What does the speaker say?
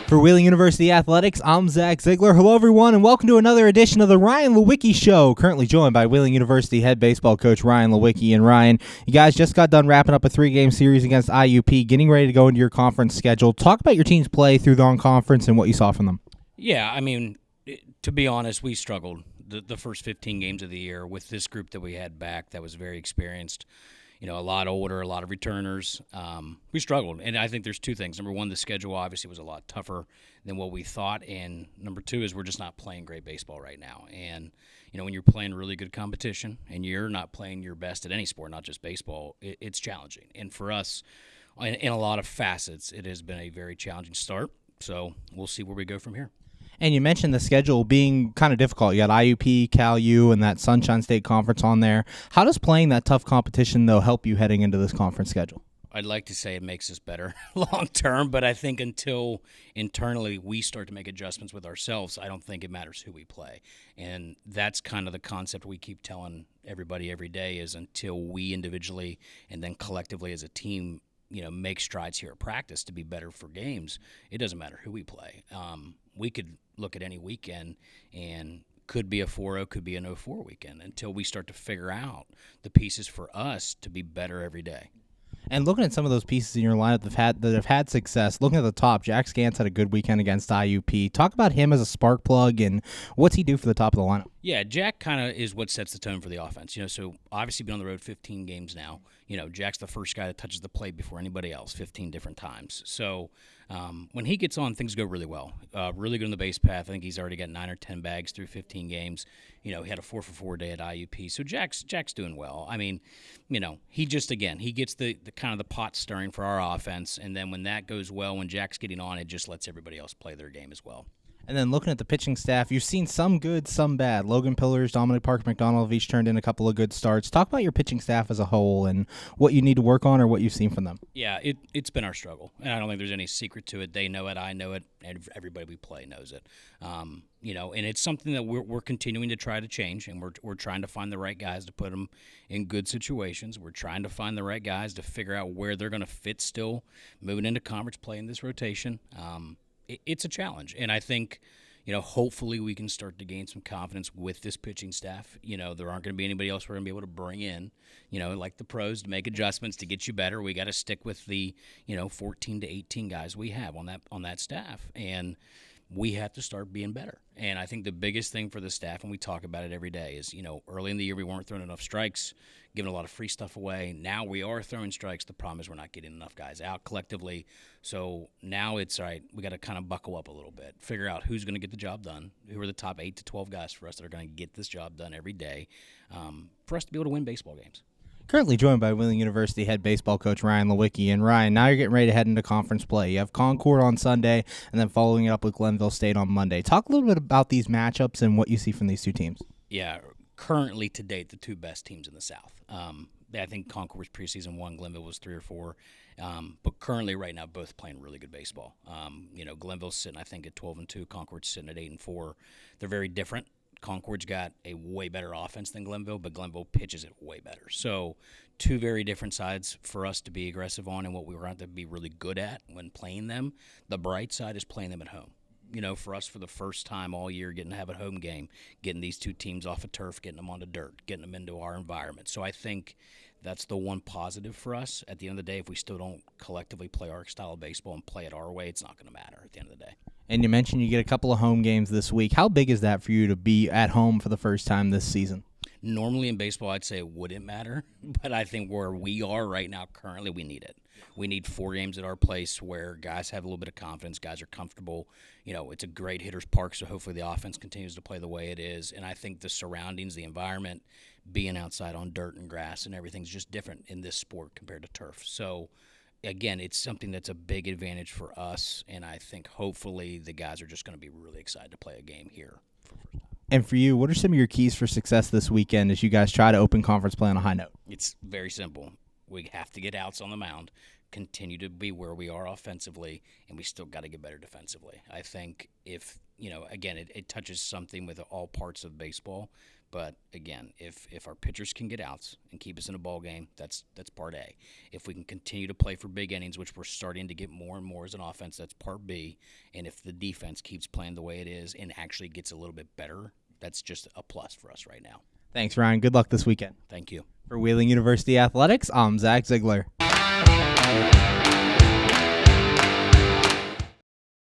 For Wheeling University Athletics, I'm Zach Ziegler. Hello, everyone, and welcome to another edition of the Lewiciki Show. Currently joined by Wheeling University head baseball coach Lewicki. And Ryan, you guys just got done wrapping up a 3-game series against IUP, getting ready to go into your conference schedule. Talk about your team's play through the conference and what you saw from them. Yeah, I mean, to be honest, we struggled the first 15 games of the year with this group that we had back that was very experienced. You know, a lot older, a lot of returners. We struggled, and I think there's two things. Number one, the schedule obviously was a lot tougher than what we thought, and number two is we're just not playing great baseball right now. And, you know, when you're playing really good competition and you're not playing your best at any sport, not just baseball, it's challenging. And for us, in a lot of facets, it has been a very challenging start. So we'll see where we go from here. And you mentioned the schedule being kind of difficult. You got IUP, Cal U, and that Sunshine State Conference on there. How does playing that tough competition, though, help you heading into this conference schedule? I'd like to say it makes us better long term, but I think until internally we start to make adjustments with ourselves, I don't think it matters who we play. And that's kind of the concept we keep telling everybody every day is until we individually and then collectively as a team, you know, make strides here at practice to be better for games, it doesn't matter who we play. We could look at any weekend and could be a 4-0, could be an 0-4 weekend until we start to figure out the pieces for us to be better every day. And looking at some of those pieces in your lineup that have had success, looking at the top, Jack Scantz had a good weekend against IUP. Talk about him as a spark plug and what's he do for the top of the lineup? Yeah, Jack kind of is what sets the tone for the offense. You know, so obviously been on the road 15 games now. You know, Jack's the first guy that touches the plate before anybody else 15 different times. So when he gets on, things go really well. Really good on the base path. I think he's already got 9 or 10 bags through 15 games. You know, he had a 4-for-4 day at IUP. So Jack's doing well. I mean, you know, he just, again, he gets the kind of the pot stirring for our offense. And then when that goes well, when Jack's getting on, it just lets everybody else play their game as well. And then looking at the pitching staff, you've seen some good, some bad. Logan Pillars, Dominic Parker McDonald have each turned in a couple of good starts. Talk about your pitching staff as a whole and what you need to work on or what you've seen from them. Yeah, it's been our struggle. And I don't think there's any secret to it. They know it, I know it, and everybody we play knows it. You know, and it's something that we're continuing to try to change, and we're trying to find the right guys to put them in good situations. We're trying to find the right guys to figure out where they're going to fit still moving into conference play in this rotation. It's a challenge, and I think, you know, hopefully we can start to gain some confidence with this pitching staff. You know, there aren't going to be anybody else we're going to be able to bring in, you know, like the pros to make adjustments to get you better. We got to stick with the, you know, 14 to 18 guys we have on that staff, and we have to start being better. And I think the biggest thing for the staff, and we talk about it every day, is, you know, early in the year we weren't throwing enough strikes, giving a lot of free stuff away. Now we are throwing strikes. The problem is we're not getting enough guys out collectively. So now it's, all right, we got to kind of buckle up a little bit, figure out who's going to get the job done, who are the top 8 to 12 guys for us that are going to get this job done every day for us to be able to win baseball games. Currently joined by Wheeling University head baseball coach Lewicki. And Ryan, now you're getting ready to head into conference play. You have Concord on Sunday and then following it up with Glenville State on Monday. Talk a little bit about these matchups and what you see from these two teams. Yeah, currently to date, the two best teams in the South. I think Concord was preseason 1, Glenville was 3 or 4. But currently right now, both playing really good baseball. You know, Glenville's sitting, I think, at 12-2. Concord's sitting at 8-4. They're very different. Concord's got a way better offense than Glenville, but Glenville pitches it way better. So two very different sides for us to be aggressive on and what we were going to be really good at when playing them. The bright side is playing them at home. You know, for us, for the first time all year, getting to have a home game, getting these two teams off of turf, getting them onto dirt, getting them into our environment. So I think that's the one positive for us. At the end of the day, if we still don't collectively play our style of baseball and play it our way, it's not going to matter at the end of the day. And you mentioned you get a couple of home games this week. How big is that for you to be at home for the first time this season? Normally in baseball, I'd say it wouldn't matter, but I think where we are right now currently, we need it. We need 4 games at our place where guys have a little bit of confidence, guys are comfortable. You know, it's a great hitter's park, so hopefully the offense continues to play the way it is. And I think the surroundings, the environment, being outside on dirt and grass and everything's just different in this sport compared to turf. So, again, it's something that's a big advantage for us, and I think hopefully the guys are just going to be really excited to play a game here. And for you, what are some of your keys for success this weekend as you guys try to open conference play on a high note? It's very simple. We have to get outs on the mound, continue to be where we are offensively, and we still got to get better defensively. I think if, you know, again, it touches something with all parts of baseball, But again, if our pitchers can get outs and keep us in a ball game, that's part A. If we can continue to play for big innings, which we're starting to get more and more as an offense, that's part B. And if the defense keeps playing the way it is and actually gets a little bit better, that's just a plus for us right now. Thanks, Ryan. Good luck this weekend. Thank you. For Wheeling University Athletics, I'm Zach Ziegler.